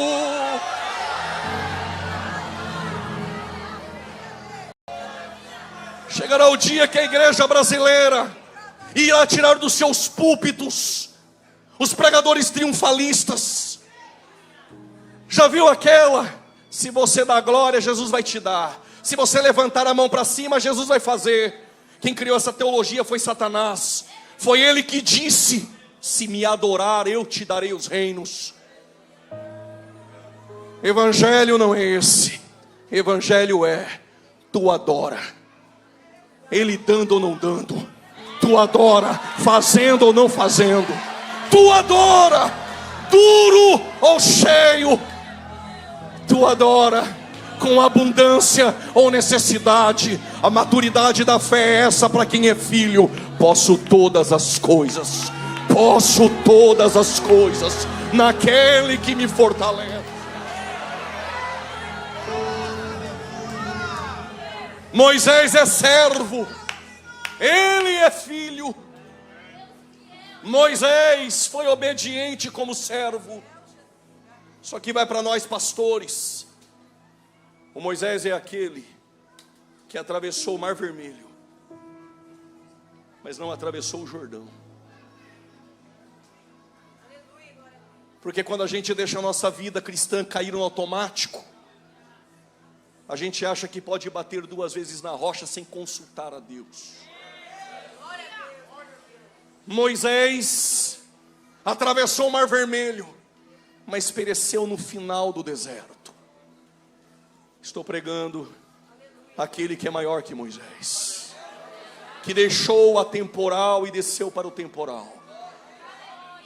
Chegará o dia que a igreja brasileira irá tirar dos seus púlpitos os pregadores triunfalistas. Já viu aquela? Se você dá glória, Jesus vai te dar. Se você levantar a mão para cima, Jesus vai fazer. Quem criou essa teologia foi Satanás. Foi ele que disse: se me adorar, eu te darei os reinos. Evangelho não é esse. Evangelho é: tu adora, ele dando ou não dando. Tu adora, fazendo ou não fazendo. Tu adora, duro ou cheio. Tu adora, com abundância ou necessidade. A maturidade da fé é essa para quem é filho. Posso todas as coisas. Posso todas as coisas naquele que me fortalece. Moisés é servo, ele é filho. Moisés foi obediente como servo. Só que vai para nós pastores. O Moisés é aquele que atravessou o Mar Vermelho, mas não atravessou o Jordão. Porque quando a gente deixa a nossa vida cristã cair no automático, a gente acha que pode bater 2 vezes na rocha sem consultar a Deus. Moisés atravessou o Mar Vermelho, mas pereceu no final do deserto. Estou pregando aquele que é maior que Moisés, que deixou a temporal e desceu para o temporal.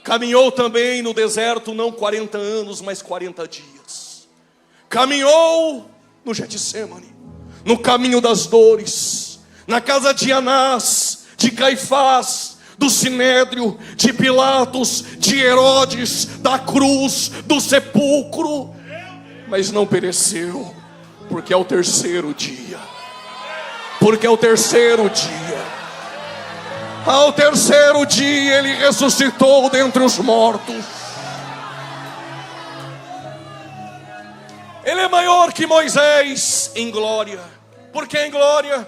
Caminhou também no deserto não 40 anos, mas 40 dias. Caminhou no Getsêmani, no caminho das dores, na casa de Anás, de Caifás, do Sinédrio, de Pilatos, de Herodes, da cruz, do sepulcro, mas não pereceu, porque é o terceiro dia. Porque é o terceiro dia. Ao terceiro dia ele ressuscitou dentre os mortos. Ele é maior que Moisés em glória. Por que em glória?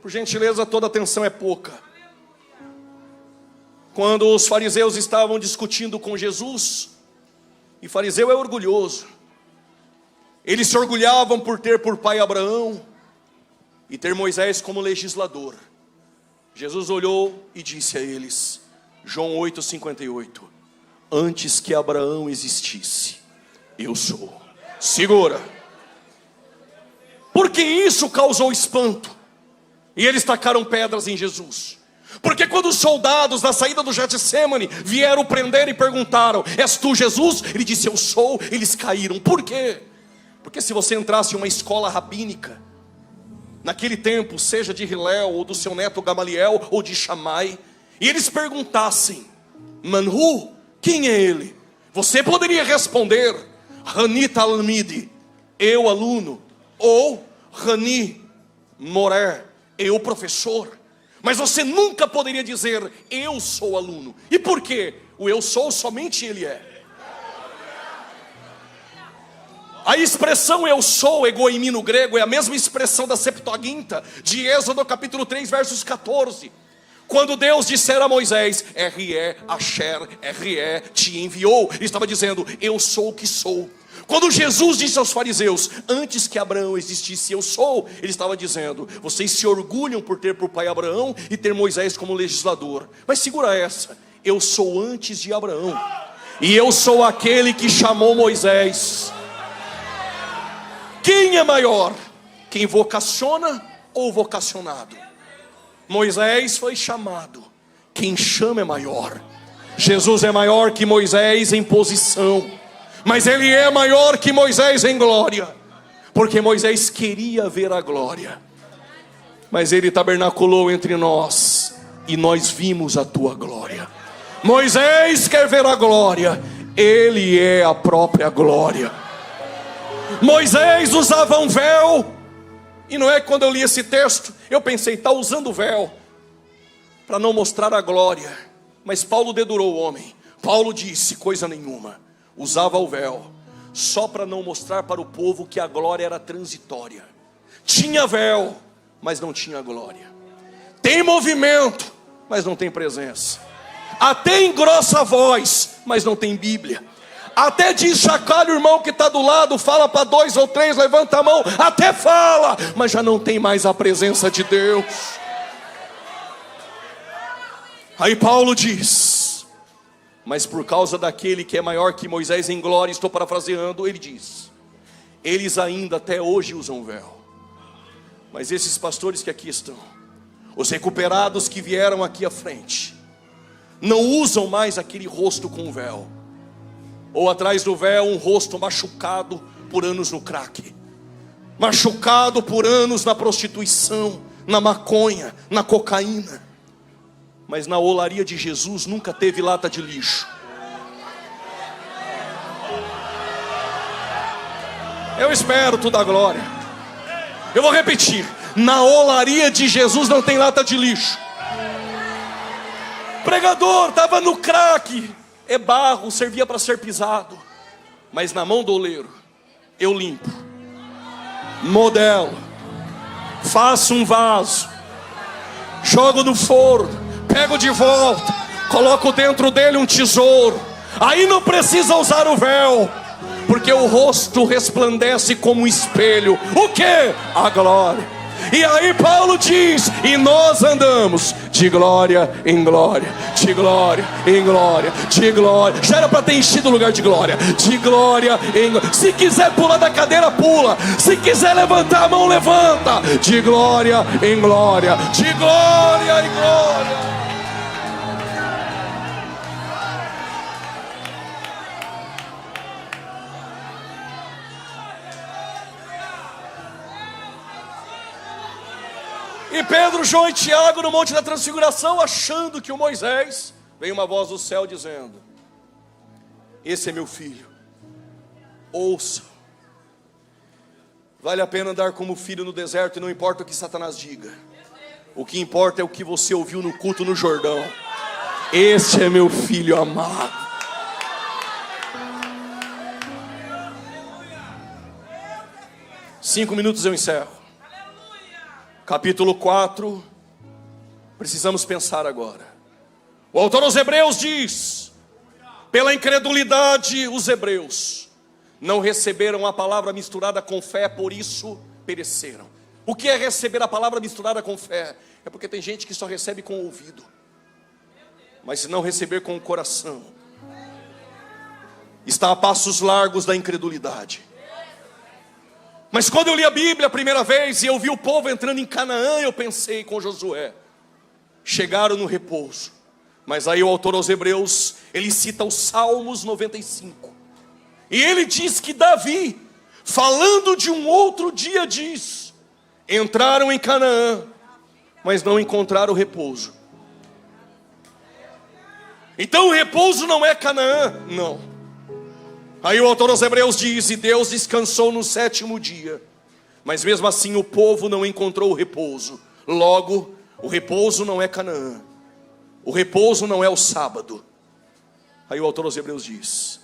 Por gentileza, toda atenção é pouca. Quando os fariseus estavam discutindo com Jesus, e fariseu é orgulhoso, eles se orgulhavam por ter por pai Abraão e ter Moisés como legislador. Jesus olhou e disse a eles, João 8,58, antes que Abraão existisse, eu sou. Segura. Porque isso causou espanto, e eles tacaram pedras em Jesus. Porque quando os soldados na saída do Getsêmani vieram prender e perguntaram: és tu Jesus? Ele disse: eu sou. Eles caíram. Por quê? Porque se você entrasse em uma escola rabínica naquele tempo, seja de Hillel ou do seu neto Gamaliel ou de Shammai, e eles perguntassem: Manhu, quem é ele? Você poderia responder: Hani Talmidi, eu aluno, ou Hani Moré, eu professor. Mas você nunca poderia dizer: eu sou aluno. E por quê? O eu sou somente ele é. A expressão eu sou, egoimi no grego, é a mesma expressão da Septuaginta, de Êxodo capítulo 3, versos 14. Quando Deus disser a Moisés: R-E, Asher, R-E, te enviou, ele estava dizendo: eu sou o que sou. Quando Jesus disse aos fariseus: antes que Abraão existisse eu sou, ele estava dizendo: vocês se orgulham por ter por pai Abraão e ter Moisés como legislador. Mas segura essa: eu sou antes de Abraão, e eu sou aquele que chamou Moisés. Quem é maior? Quem vocaciona ou vocacionado? Moisés foi chamado, quem chama é maior. Jesus é maior que Moisés em posição, mas ele é maior que Moisés em glória, porque Moisés queria ver a glória, mas ele tabernaculou entre nós e nós vimos a tua glória. Moisés quer ver a glória, ele é a própria glória. Moisés usava um véu, e não é que quando eu li esse texto eu pensei: está usando o véu para não mostrar a glória. Mas Paulo dedurou o homem. Paulo disse: coisa nenhuma, usava o véu só para não mostrar para o povo que a glória era transitória. Tinha véu, mas não tinha glória. Tem movimento, mas não tem presença. Até engrossa a voz, mas não tem Bíblia. Até diz: chacoalha o irmão que está do lado, fala para 2 ou 3, levanta a mão, até fala, mas já não tem mais a presença de Deus. Aí Paulo diz: mas por causa daquele que é maior que Moisés em glória, estou parafraseando, ele diz: eles ainda até hoje usam véu. Mas esses pastores que aqui estão, os recuperados que vieram aqui à frente, não usam mais aquele rosto com véu, ou atrás do véu um rosto machucado por anos no crack, machucado por anos na prostituição, na maconha, na cocaína. Mas na olaria de Jesus nunca teve lata de lixo. Eu espero tu dar glória. Eu vou repetir: na olaria de Jesus não tem lata de lixo. Pregador, estava no crack, é barro, servia para ser pisado. Mas na mão do oleiro eu limpo, modelo, faço um vaso, jogo no forno, pego de volta, coloco dentro dele um tesouro. Aí não precisa usar o véu, porque o rosto resplandece como um espelho. O que? A glória. E aí Paulo diz: e nós andamos de glória em glória, de glória em glória, de glória. Já era para ter enchido o lugar de glória, de glória em glória. Se quiser pular da cadeira, pula. Se quiser levantar a mão, levanta. De glória em glória, de glória em glória. E Pedro, João e Tiago no Monte da Transfiguração, achando que o Moisés, veio uma voz do céu dizendo: esse é meu filho, ouça. Vale a pena andar como filho no deserto, e não importa o que Satanás diga. O que importa é o que você ouviu no culto no Jordão. Este é meu filho amado. Cinco minutos eu encerro. Capítulo 4, precisamos pensar agora. O autor aos Hebreus diz: pela incredulidade os hebreus não receberam a palavra misturada com fé, por isso pereceram. O que é receber a palavra misturada com fé? É porque tem gente que só recebe com o ouvido, mas se não receber com o coração, está a passos largos da incredulidade. Mas quando eu li a Bíblia a primeira vez e eu vi o povo entrando em Canaã, eu pensei com Josué: chegaram no repouso. Mas aí o autor aos Hebreus, ele cita os Salmos 95. E ele diz que Davi, falando de um outro dia, diz: entraram em Canaã, mas não encontraram repouso. Então o repouso não é Canaã, não. Aí o autor aos Hebreus diz: e Deus descansou no 7º dia. Mas mesmo assim o povo não encontrou o repouso. Logo, o repouso não é Canaã. O repouso não é o sábado. Aí o autor aos Hebreus diz: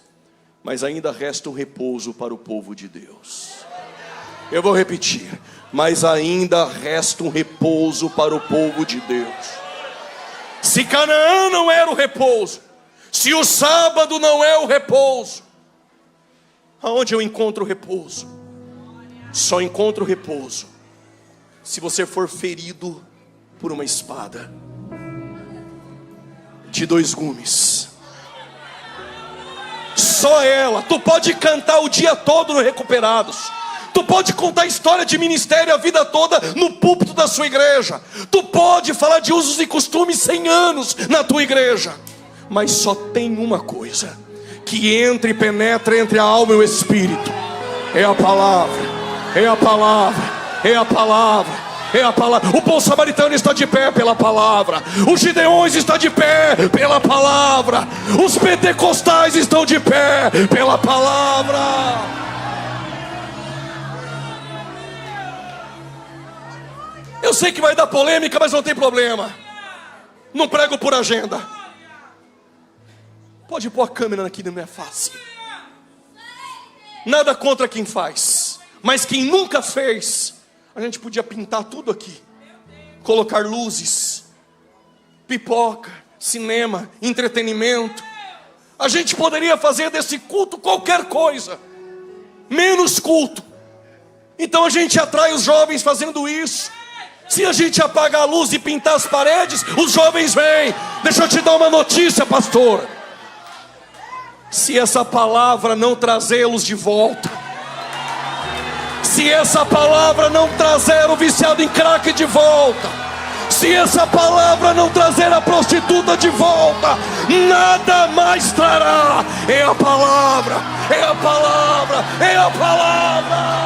mas ainda resta um repouso para o povo de Deus. Eu vou repetir: mas ainda resta um repouso para o povo de Deus. Se Canaã não era o repouso, se o sábado não é o repouso, aonde eu encontro repouso? Só encontro repouso se você for ferido por uma espada de 2 gumes. Só ela. Tu pode cantar o dia todo no Recuperados, tu pode contar história de ministério a vida toda no púlpito da sua igreja, tu pode falar de usos e costumes 100 anos na tua igreja, mas só tem uma coisa que entra e penetra entre a alma e o espírito: é a palavra, é a palavra, é a palavra, é a palavra. O bom samaritano está de pé pela palavra, os gideões estão de pé pela palavra, os pentecostais estão de pé pela palavra. Eu sei que vai dar polêmica, mas não tem problema. Não prego por agenda. Pode pôr a câmera aqui na minha face. Nada contra quem faz, mas quem nunca fez, a gente podia pintar tudo aqui, colocar luzes, pipoca, cinema, entretenimento. A gente poderia fazer desse culto qualquer coisa, menos culto. Então a gente atrai os jovens fazendo isso. Se a gente apagar a luz e pintar as paredes, os jovens vêm. Deixa eu te dar uma notícia, pastor. Se essa palavra não trazê-los de volta, se essa palavra não trazer o viciado em crack de volta, se essa palavra não trazer a prostituta de volta, nada mais trará. É a palavra, é a palavra, é a palavra.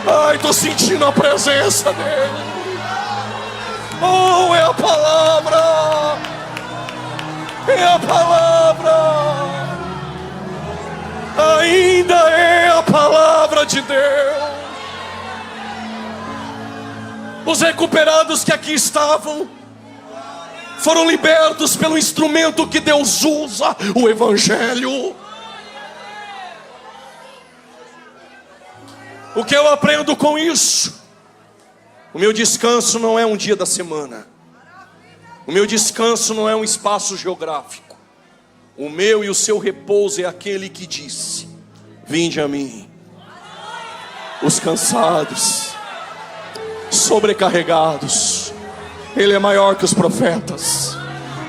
Ai, estou sentindo a presença dele. Oh, é a palavra, é a palavra, ainda é a palavra de Deus. Os recuperados que aqui estavam foram libertos pelo instrumento que Deus usa, o Evangelho. O que eu aprendo com isso? O meu descanso não é um dia da semana. O meu descanso não é um espaço geográfico. O meu e o seu repouso é aquele que disse: vinde a mim, os cansados, sobrecarregados. Ele é maior que os profetas,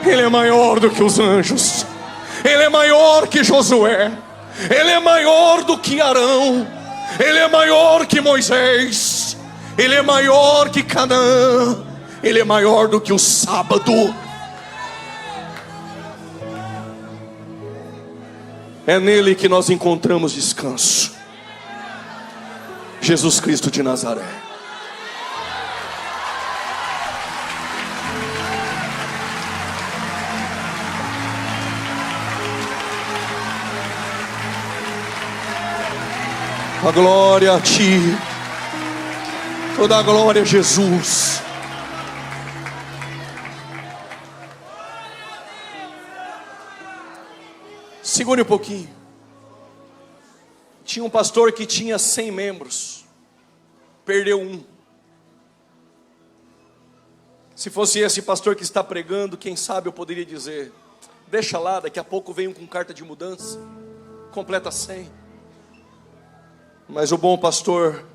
Ele é maior do que os anjos, Ele é maior que Josué, Ele é maior do que Arão, Ele é maior que Moisés, Ele é maior que Canaã, Ele é maior do que o sábado. É nele que nós encontramos descanso. Jesus Cristo de Nazaré. A glória a Ti, toda a glória a Jesus. Segure um pouquinho. Tinha um pastor que tinha 100 membros, perdeu um. Se fosse esse pastor que está pregando, quem sabe eu poderia dizer: deixa lá, daqui a pouco vem um com carta de mudança, completa 100. Mas o bom pastor,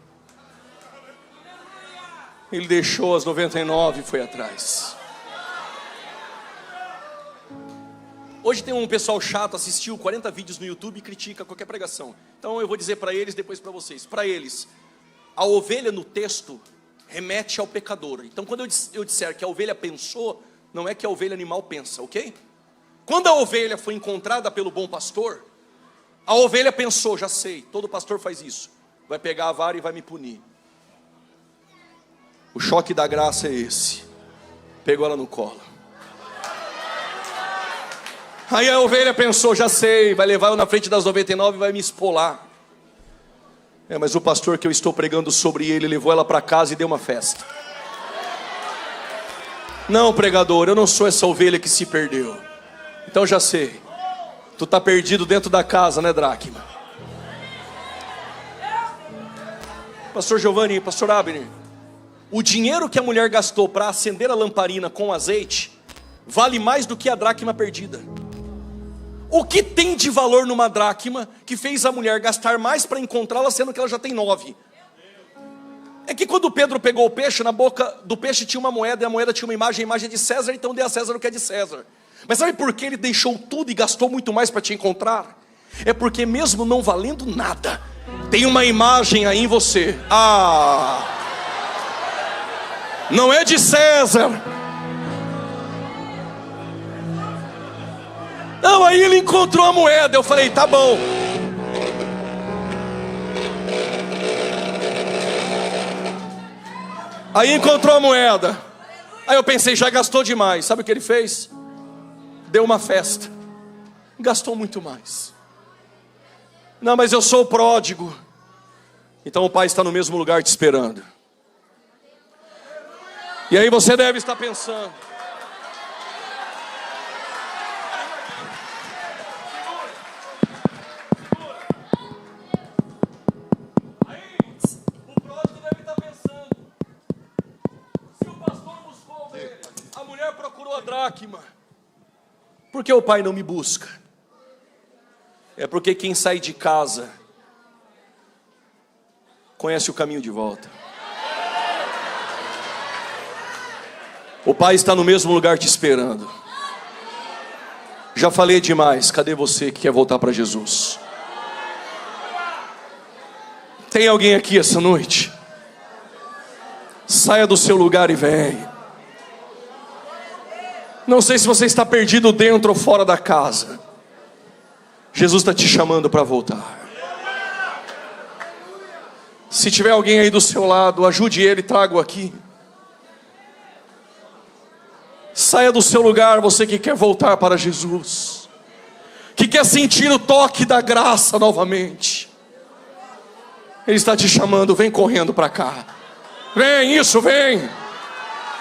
ele deixou as 99 e foi atrás. Hoje tem um pessoal chato, assistiu 40 vídeos no YouTube e critica qualquer pregação. Então eu vou dizer para eles, depois para vocês. Para eles, a ovelha no texto remete ao pecador. Então quando eu disser que a ovelha pensou, não é que a ovelha animal pensa, ok? Quando a ovelha foi encontrada pelo bom pastor, a ovelha pensou, já sei, todo pastor faz isso, vai pegar a vara e vai me punir. O choque da graça é esse, pegou ela no colo. Aí a ovelha pensou, já sei, vai levar eu na frente das 99 e vai me espolar. Mas o pastor que eu estou pregando sobre ele, levou ela para casa e deu uma festa. Não, pregador, eu não sou essa ovelha que se perdeu. Então já sei, tu está perdido dentro da casa, né, Dracma? Pastor Giovanni, pastor Abner, o dinheiro que a mulher gastou para acender a lamparina com azeite vale mais do que a dracma perdida. O que tem de valor numa dracma que fez a mulher gastar mais para encontrá-la, sendo que ela já tem 9? É que quando Pedro pegou o peixe, na boca do peixe tinha uma moeda, e a moeda tinha uma imagem, a imagem de César, então dê a César o que é de César. Mas sabe por que ele deixou tudo e gastou muito mais para te encontrar? É porque mesmo não valendo nada, tem uma imagem aí em você. Não é de César. Não, aí ele encontrou a moeda. Eu falei, tá bom. Aí encontrou a moeda. Aí eu pensei, já gastou demais. Sabe o que ele fez? Deu uma festa. Gastou muito mais. Não, mas eu sou o pródigo. Então o pai está no mesmo lugar te esperando. E aí você deve estar pensando, dracma, por que o pai não me busca? É porque quem sai de casa conhece o caminho de volta. O pai está no mesmo lugar te esperando. Já falei demais, cadê você que quer voltar para Jesus? Tem alguém aqui essa noite? Saia do seu lugar e vem. Não sei se você está perdido dentro ou fora da casa. Jesus está te chamando para voltar. Se tiver alguém aí do seu lado, ajude ele, traga-o aqui. Saia do seu lugar, você que quer voltar para Jesus, que quer sentir o toque da graça novamente. Ele está te chamando, vem correndo para cá. Vem, isso, vem.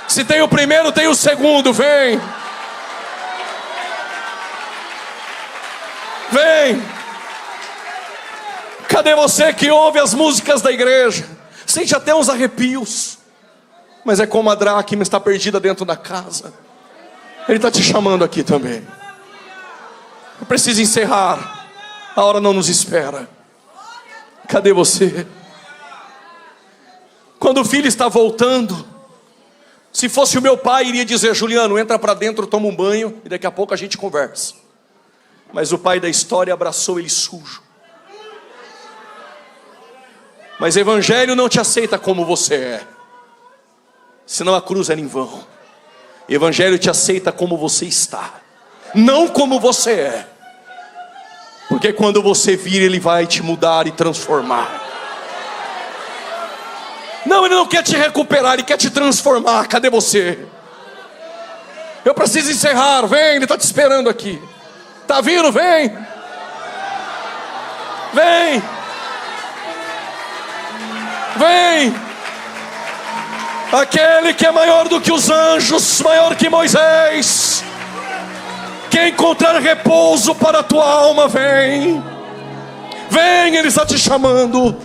Se tem o primeiro, tem o segundo, vem. Vem. Cadê você que ouve as músicas da igreja? Sente até uns arrepios. Mas é como a dracma está perdida dentro da casa. Ele está te chamando aqui também. Eu preciso encerrar. A hora não nos espera. Cadê você? Quando o filho está voltando, se fosse o meu pai, iria dizer, Juliano, entra para dentro, toma um banho e daqui a pouco a gente conversa. Mas o pai da história abraçou ele sujo. Mas o evangelho não te aceita como você é, senão a cruz era em vão. O evangelho te aceita como você está, não como você é. Porque quando você vir, ele vai te mudar e transformar. Não, ele não quer te recuperar, ele quer te transformar. Cadê você? Eu preciso encerrar, vem, ele está te esperando aqui. Está vindo, vem. Vem. Vem. Aquele que é maior do que os anjos, maior que Moisés, quer encontrar repouso para a tua alma, vem. Vem, ele está te chamando.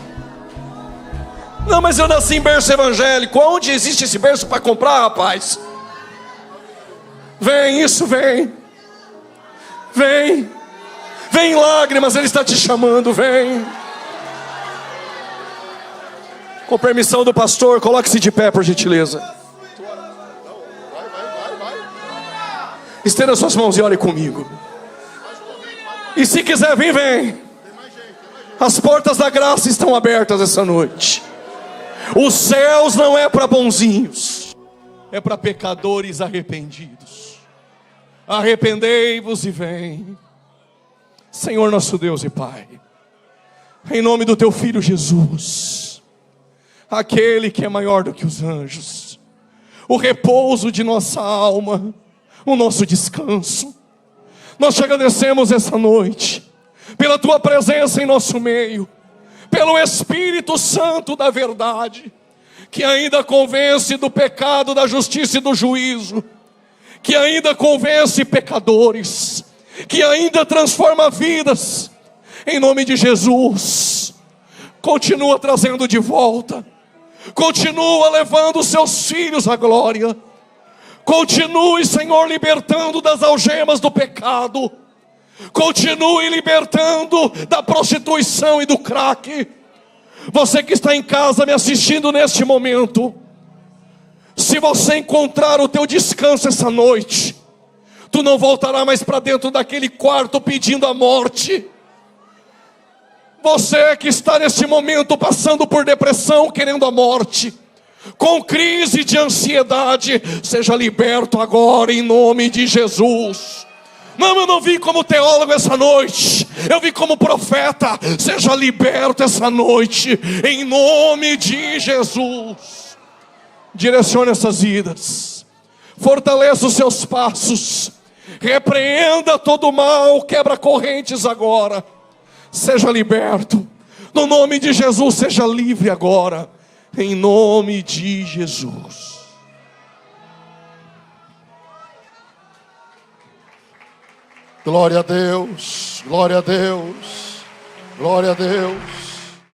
Não, mas eu nasci em berço evangélico. Onde existe esse berço para comprar, rapaz? Vem, isso, vem. Vem. Vem lágrimas, ele está te chamando, vem. Com permissão do pastor, coloque-se de pé, por gentileza. Estenda suas mãos e ore comigo. E se quiser vir, vem. As portas da graça estão abertas essa noite. Os céus não é para bonzinhos, é para pecadores arrependidos. Arrependei-vos e vem. Senhor nosso Deus e Pai, em nome do teu Filho Jesus, aquele que é maior do que os anjos, o repouso de nossa alma, o nosso descanso, nós te agradecemos essa noite, pela tua presença em nosso meio, pelo Espírito Santo da verdade, que ainda convence do pecado, da justiça e do juízo, que ainda convence pecadores, que ainda transforma vidas. Em nome de Jesus, continua trazendo de volta, continua levando os seus filhos à glória, continue, Senhor, libertando das algemas do pecado, continue libertando da prostituição e do crack. Você que está em casa me assistindo neste momento, se você encontrar o teu descanso essa noite, tu não voltará mais para dentro daquele quarto pedindo a morte. Você que está neste momento passando por depressão, querendo a morte, com crise de ansiedade, seja liberto agora em nome de Jesus. Não, eu não vim como teólogo essa noite, eu vim como profeta. Seja liberto essa noite em nome de Jesus. Direcione essas vidas, fortaleça os seus passos, repreenda todo o mal, quebra correntes agora. Seja liberto, no nome de Jesus, seja livre agora, em nome de Jesus. Glória a Deus, glória a Deus, glória a Deus.